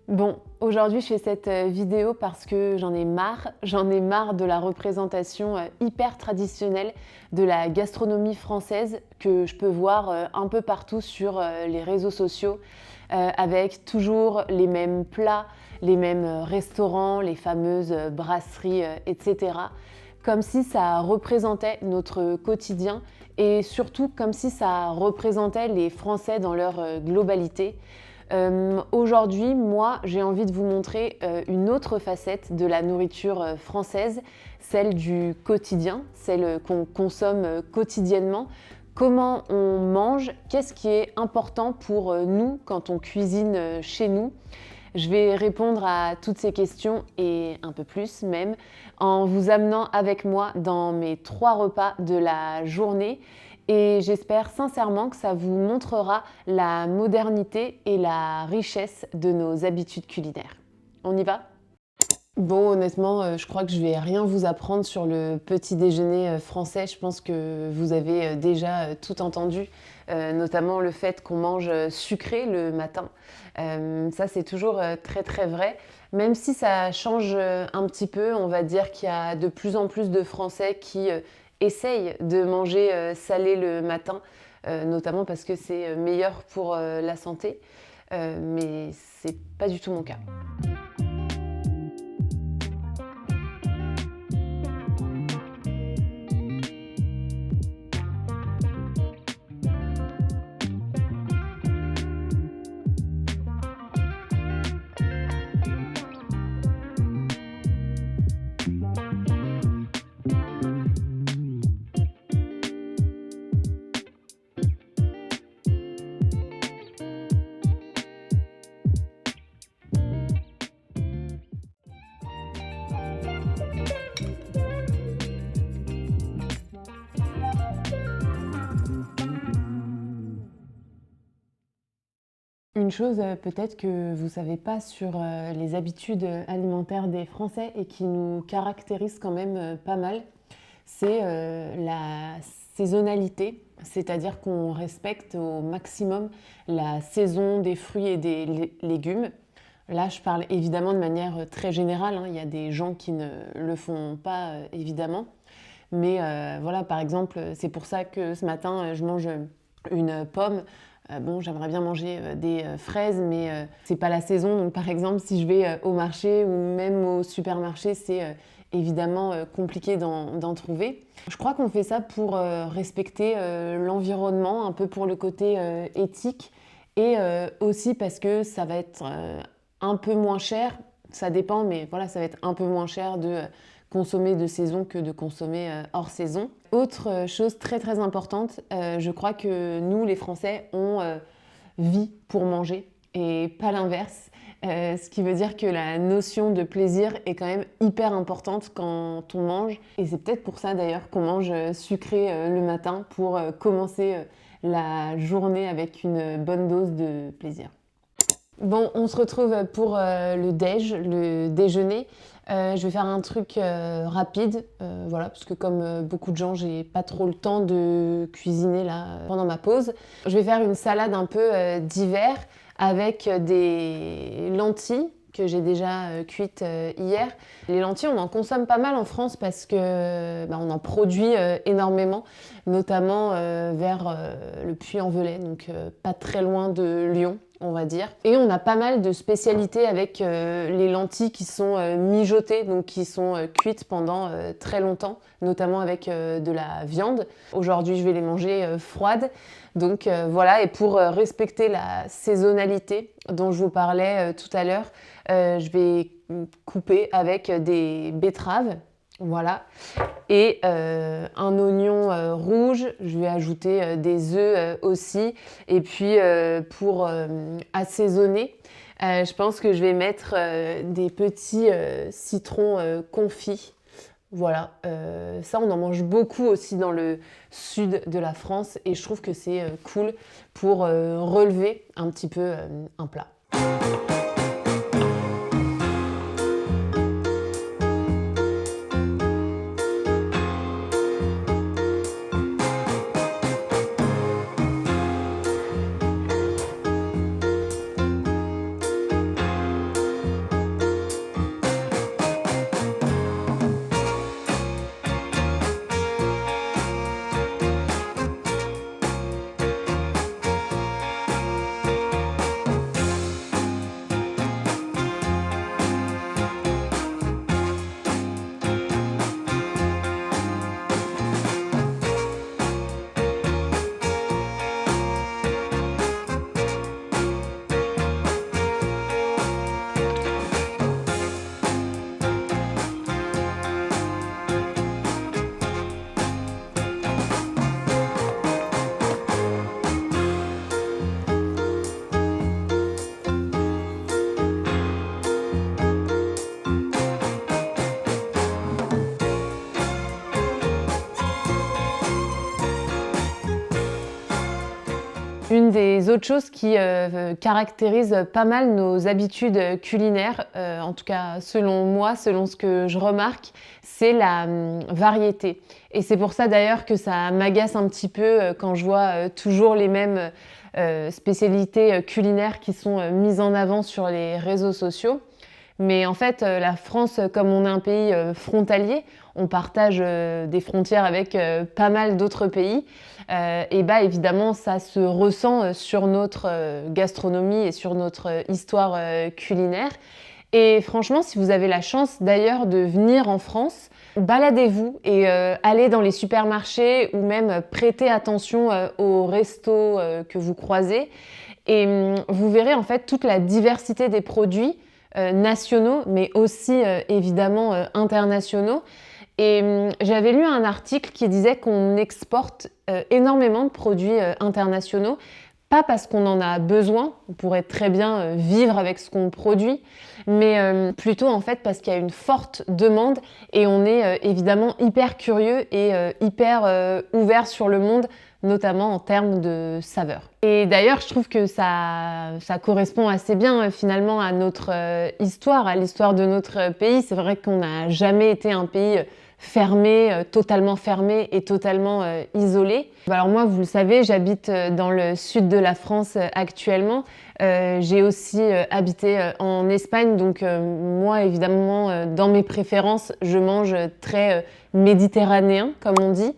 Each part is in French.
Bon, aujourd'hui je fais cette vidéo parce que j'en ai marre de la représentation hyper traditionnelle de la gastronomie française que je peux voir un peu partout sur les réseaux sociaux, avec toujours les mêmes plats, les mêmes restaurants, les fameuses brasseries, etc. Comme si ça représentait notre quotidien et surtout comme si ça représentait les Français dans leur globalité. Aujourd'hui, moi, j'ai envie de vous montrer une autre facette de la nourriture française, celle du quotidien, celle qu'on consomme quotidiennement. Comment on mange, qu'est-ce qui est important pour nous quand on cuisine chez nous. Je vais répondre à toutes ces questions et un peu plus même en vous amenant avec moi dans mes 3 repas de la journée. Et j'espère sincèrement que ça vous montrera la modernité et la richesse de nos habitudes culinaires. On y va ? Bon, honnêtement, je crois que je vais rien vous apprendre sur le petit déjeuner français. Je pense que vous avez déjà tout entendu, notamment le fait qu'on mange sucré le matin. Ça, c'est toujours très très vrai. Même si ça change un petit peu, on va dire qu'il y a de plus en plus de Français qui essayent de manger salé le matin, notamment parce que c'est meilleur pour la santé. Mais c'est pas du tout mon cas. Une chose peut-être que vous ne savez pas sur les habitudes alimentaires des Français et qui nous caractérise quand même pas mal, c'est la saisonnalité, c'est-à-dire qu'on respecte au maximum la saison des fruits et des légumes. Là, je parle évidemment de manière très générale, hein. Il y a des gens qui ne le font pas évidemment, mais voilà, par exemple, c'est pour ça que ce matin, je mange une pomme. Bon, j'aimerais bien manger des fraises, mais c'est pas la saison. Donc, par exemple, si je vais au marché ou même au supermarché, c'est évidemment compliqué d'en trouver. Je crois qu'on fait ça pour respecter l'environnement, un peu pour le côté éthique, et aussi parce que ça va être un peu moins cher. Ça dépend, mais voilà, ça va être un peu moins cher de consommer de saison que de consommer hors saison. Autre chose très très importante, je crois que nous les Français, on vit pour manger et pas l'inverse. Ce qui veut dire que la notion de plaisir est quand même hyper importante quand on mange. Et c'est peut-être pour ça d'ailleurs qu'on mange sucré le matin pour commencer la journée avec une bonne dose de plaisir. Bon, on se retrouve pour le déjeuner. Je vais faire un truc rapide, voilà, parce que comme beaucoup de gens, j'ai pas trop le temps de cuisiner là pendant ma pause. Je vais faire une salade un peu d'hiver avec des lentilles que j'ai déjà cuites hier. Les lentilles, on en consomme pas mal en France parce que on en produit énormément, notamment vers le Puy-en-Velay, donc pas très loin de Lyon, on va dire. Et on a pas mal de spécialités avec les lentilles qui sont mijotées, donc qui sont cuites pendant très longtemps, notamment avec de la viande. Aujourd'hui, je vais les manger froides. Donc voilà, et pour respecter la saisonnalité dont je vous parlais tout à l'heure, je vais couper avec des betteraves, voilà, et un oignon rouge. Je vais ajouter des œufs aussi, et puis pour assaisonner, je pense que je vais mettre des petits citrons confits. Voilà, ça on en mange beaucoup aussi dans le sud de la France et je trouve que c'est cool pour relever un petit peu un plat. L'une des autres choses qui caractérise pas mal nos habitudes culinaires, en tout cas selon moi, selon ce que je remarque, c'est la variété. Et c'est pour ça d'ailleurs que ça m'agace un petit peu quand je vois toujours les mêmes spécialités culinaires qui sont mises en avant sur les réseaux sociaux. Mais en fait, la France, comme on est un pays frontalier, on partage des frontières avec pas mal d'autres pays. Et bah évidemment, ça se ressent sur notre gastronomie et sur notre histoire culinaire. Et franchement, si vous avez la chance d'ailleurs de venir en France, baladez-vous et allez dans les supermarchés ou même prêtez attention aux restos que vous croisez. Et vous verrez en fait toute la diversité des produits nationaux, mais aussi évidemment internationaux. Et j'avais lu un article qui disait qu'on exporte énormément de produits internationaux, pas parce qu'on en a besoin, on pourrait très bien vivre avec ce qu'on produit, mais plutôt en fait parce qu'il y a une forte demande et on est évidemment hyper curieux et hyper ouvert sur le monde, notamment en termes de saveurs. Et d'ailleurs, je trouve que ça correspond assez bien finalement à notre histoire, à l'histoire de notre pays. C'est vrai qu'on n'a jamais été un pays fermé, totalement fermé et totalement isolé. Alors moi, vous le savez, j'habite dans le sud de la France actuellement. J'ai aussi habité en Espagne, donc moi, évidemment, dans mes préférences, je mange très méditerranéen, comme on dit.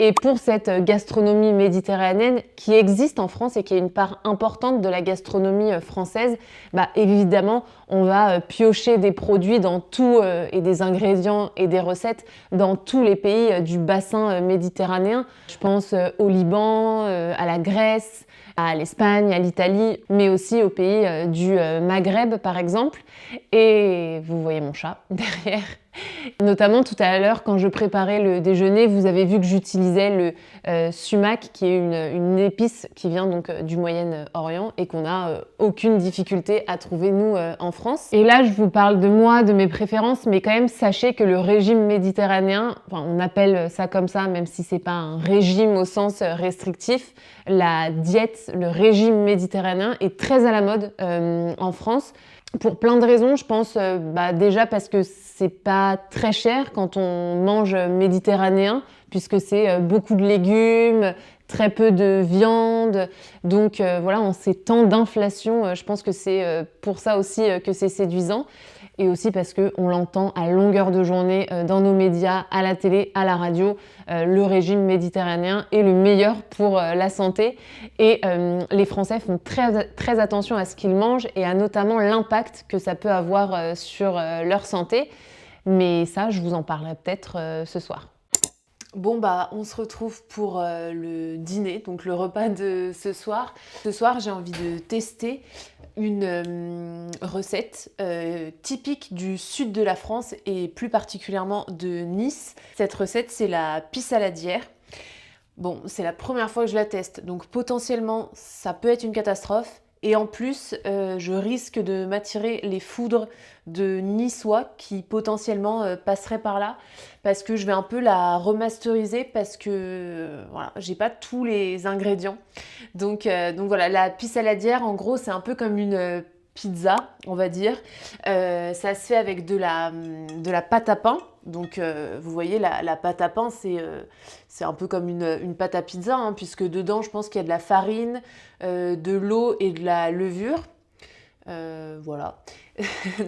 Et pour cette gastronomie méditerranéenne qui existe en France et qui est une part importante de la gastronomie française, bah évidemment, on va piocher des produits dans tout et des ingrédients et des recettes dans tous les pays du bassin méditerranéen. Je pense au Liban, à la Grèce, à l'Espagne, à l'Italie, mais aussi aux pays du Maghreb par exemple. Et vous voyez mon chat derrière. Notamment tout à l'heure, quand je préparais le déjeuner, vous avez vu que j'utilisais le sumac, qui est une épice qui vient donc du Moyen-Orient et qu'on n'a aucune difficulté à trouver nous en France. Et là, je vous parle de moi, de mes préférences, mais quand même sachez que le régime méditerranéen, enfin, on appelle ça comme ça, même si c'est pas un régime au sens restrictif, la diète, le régime méditerranéen est très à la mode en France. Pour plein de raisons, je pense déjà parce que c'est pas très cher quand on mange méditerranéen, puisque c'est beaucoup de légumes, très peu de viande. Donc voilà, en ces temps d'inflation, je pense que c'est pour ça aussi que c'est séduisant. Et aussi parce qu'on l'entend à longueur de journée dans nos médias, à la télé, à la radio, le régime méditerranéen est le meilleur pour la santé. Et les Français font très, très attention à ce qu'ils mangent et à notamment l'impact que ça peut avoir sur leur santé. Mais ça, je vous en parlerai peut-être ce soir. Bon bah on se retrouve pour le dîner, donc le repas de ce soir. Ce soir j'ai envie de tester une recette typique du sud de la France et plus particulièrement de Nice. Cette recette c'est la pie saladière. Bon, c'est la première fois que je la teste, donc potentiellement ça peut être une catastrophe. Et en plus, je risque de m'attirer les foudres de Niçois qui potentiellement passeraient par là parce que je vais un peu la remasteriser parce que voilà, j'ai pas tous les ingrédients. Donc voilà, la pie saladière, en gros, c'est un peu comme une pizza, on va dire. Ça se fait avec de la pâte à pain. Donc vous voyez, la pâte à pain, c'est un peu comme une pâte à pizza, hein, puisque dedans, je pense qu'il y a de la farine, de l'eau et de la levure. Voilà.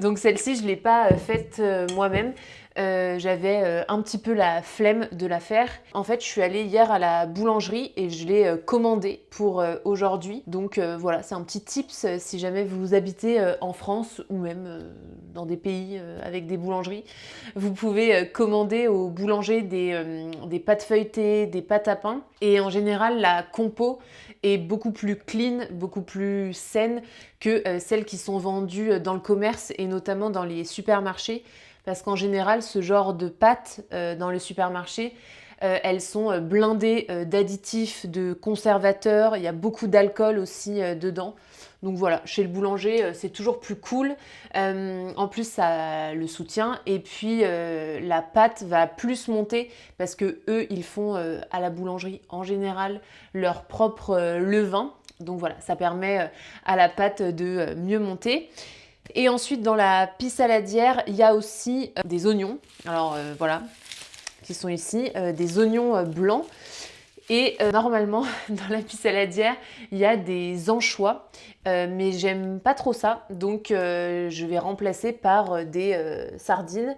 Donc celle-ci, je ne l'ai pas faite moi-même. J'avais un petit peu la flemme de la faire. En fait, je suis allée hier à la boulangerie et je l'ai commandée pour aujourd'hui. Donc voilà, c'est un petit tips si jamais vous habitez en France ou même dans des pays avec des boulangeries. Vous pouvez commander au boulanger des pâtes feuilletées, des pâtes à pain. Et en général, la compo est beaucoup plus clean, beaucoup plus saine que celles qui sont vendues dans le commerce et notamment dans les supermarchés. Parce qu'en général, ce genre de pâtes dans le supermarché, elles sont blindées d'additifs, de conservateurs, il y a beaucoup d'alcool aussi dedans. Donc voilà, chez le boulanger, c'est toujours plus cool. En plus, ça le soutient. Et puis, la pâte va plus monter parce que eux, ils font à la boulangerie en général leur propre levain. Donc voilà, ça permet à la pâte de mieux monter. Et ensuite, dans la pie saladière, il y a aussi des oignons. Alors voilà, qui sont ici, des oignons blancs. Et normalement, dans la pie saladière, il y a des anchois, mais j'aime pas trop ça, donc je vais remplacer par des sardines.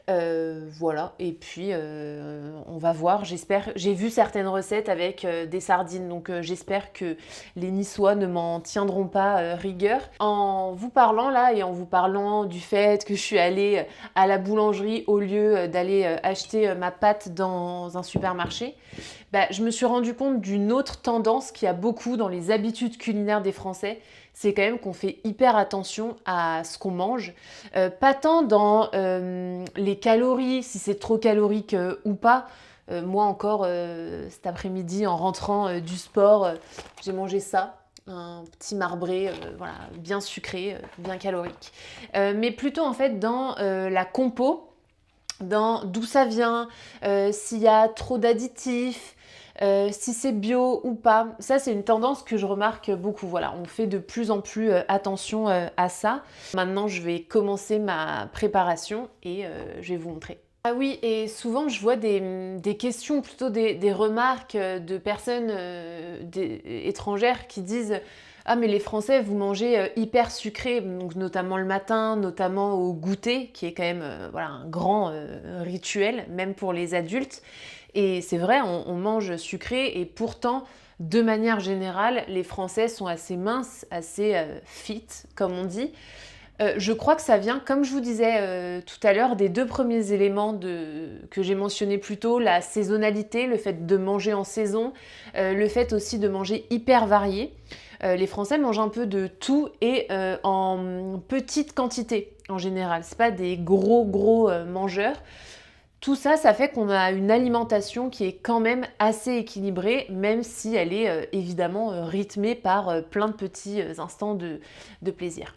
Voilà, et puis on va voir, j'espère. J'ai vu certaines recettes avec des sardines, donc j'espère que les Niçois ne m'en tiendront pas rigueur. En vous parlant là et en vous parlant du fait que je suis allée à la boulangerie au lieu d'aller acheter ma pâte dans un supermarché, bah, je me suis rendu compte d'une autre tendance qu'il y a beaucoup dans les habitudes culinaires des Français. C'est quand même qu'on fait hyper attention à ce qu'on mange. Pas tant dans les calories, si c'est trop calorique ou pas. Moi encore, cet après-midi, en rentrant du sport, j'ai mangé ça. Un petit marbré, voilà, bien sucré, bien calorique. Mais plutôt en fait dans la compo, dans d'où ça vient, s'il y a trop d'additifs, si c'est bio ou pas. Ça, c'est une tendance que je remarque beaucoup. Voilà, on fait de plus en plus attention à ça. Maintenant, je vais commencer ma préparation et je vais vous montrer. Ah oui, et souvent je vois des questions, plutôt des remarques de personnes étrangères qui disent ah mais les Français vous mangez hyper sucré, donc notamment le matin, notamment au goûter, qui est quand même voilà, un grand rituel, même pour les adultes. Et c'est vrai, on mange sucré et pourtant, de manière générale, les Français sont assez minces, assez fit, comme on dit. Je crois que ça vient, comme je vous disais tout à l'heure, des deux premiers éléments que j'ai mentionnés plus tôt, la saisonnalité, le fait de manger en saison, le fait aussi de manger hyper varié. Les Français mangent un peu de tout et en petite quantité en général. C'est pas des gros mangeurs. Tout ça, ça fait qu'on a une alimentation qui est quand même assez équilibrée, même si elle est évidemment rythmée par plein de petits instants de plaisir.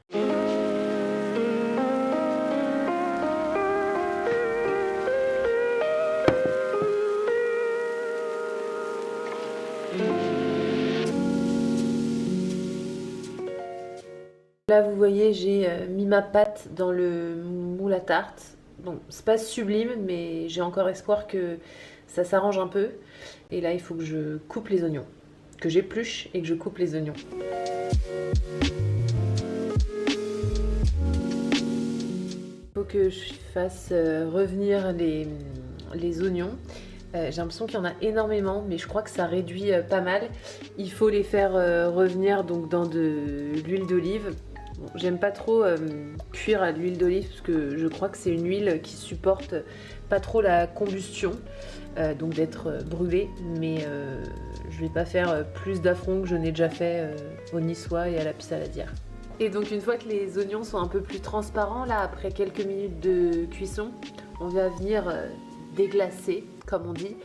Là, vous voyez, j'ai mis ma pâte dans le moule à tarte. Bon, c'est pas sublime, mais j'ai encore espoir que ça s'arrange un peu. Et là, il faut que je coupe les oignons, que j'épluche et que je coupe les oignons. Il faut que je fasse revenir les oignons. J'ai l'impression qu'il y en a énormément, mais je crois que ça réduit pas mal. Il faut les faire revenir donc dans de l'huile d'olive. Bon, j'aime pas trop cuire à l'huile d'olive parce que je crois que c'est une huile qui supporte pas trop la combustion, donc d'être brûlée, mais je vais pas faire plus d'affront que je n'ai déjà fait au niçois et à la pie saladière. Et donc une fois que les oignons sont un peu plus transparents, là après quelques minutes de cuisson, on va venir déglacer, comme on dit,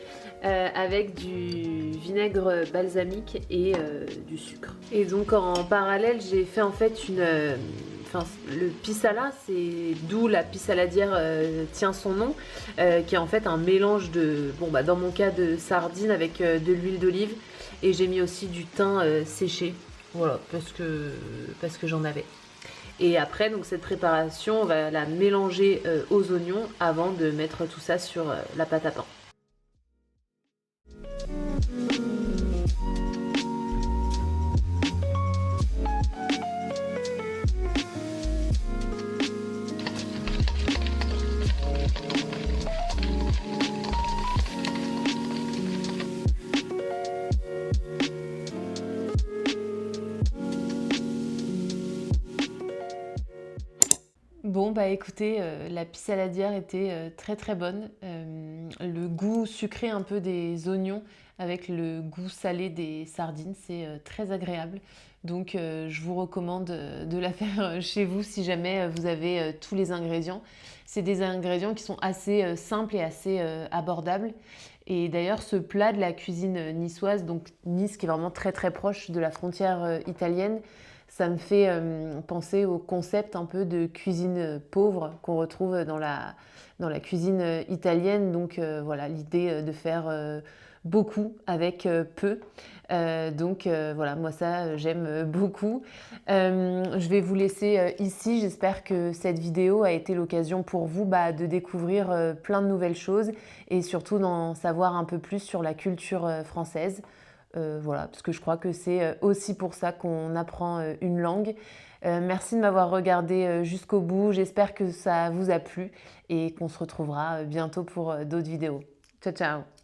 avec du vinaigre balsamique et du sucre. Et donc en parallèle, j'ai fait en fait le pisala, c'est d'où la pie saladière tient son nom, qui est en fait un mélange de, bon bah dans mon cas de sardines avec de l'huile d'olive, et j'ai mis aussi du thym séché, voilà, parce que j'en avais. Et après, donc cette préparation, on va la mélanger aux oignons avant de mettre tout ça sur la pâte à pain. Bon bah écoutez, la pie saladière était très bonne. Le goût sucré un peu des oignons avec le goût salé des sardines, c'est très agréable. Donc je vous recommande de la faire chez vous si jamais vous avez tous les ingrédients. C'est des ingrédients qui sont assez simples et assez abordables. Et d'ailleurs ce plat de la cuisine niçoise, donc Nice qui est vraiment très proche de la frontière italienne, ça me fait penser au concept un peu de cuisine pauvre qu'on retrouve dans la cuisine italienne. Donc voilà, l'idée de faire beaucoup avec peu. Voilà, moi ça j'aime beaucoup. Je vais vous laisser ici. J'espère que cette vidéo a été l'occasion pour vous de découvrir plein de nouvelles choses et surtout d'en savoir un peu plus sur la culture française. Voilà, parce que je crois que c'est aussi pour ça qu'on apprend une langue. Merci de m'avoir regardé jusqu'au bout. J'espère que ça vous a plu et qu'on se retrouvera bientôt pour d'autres vidéos. Ciao, ciao!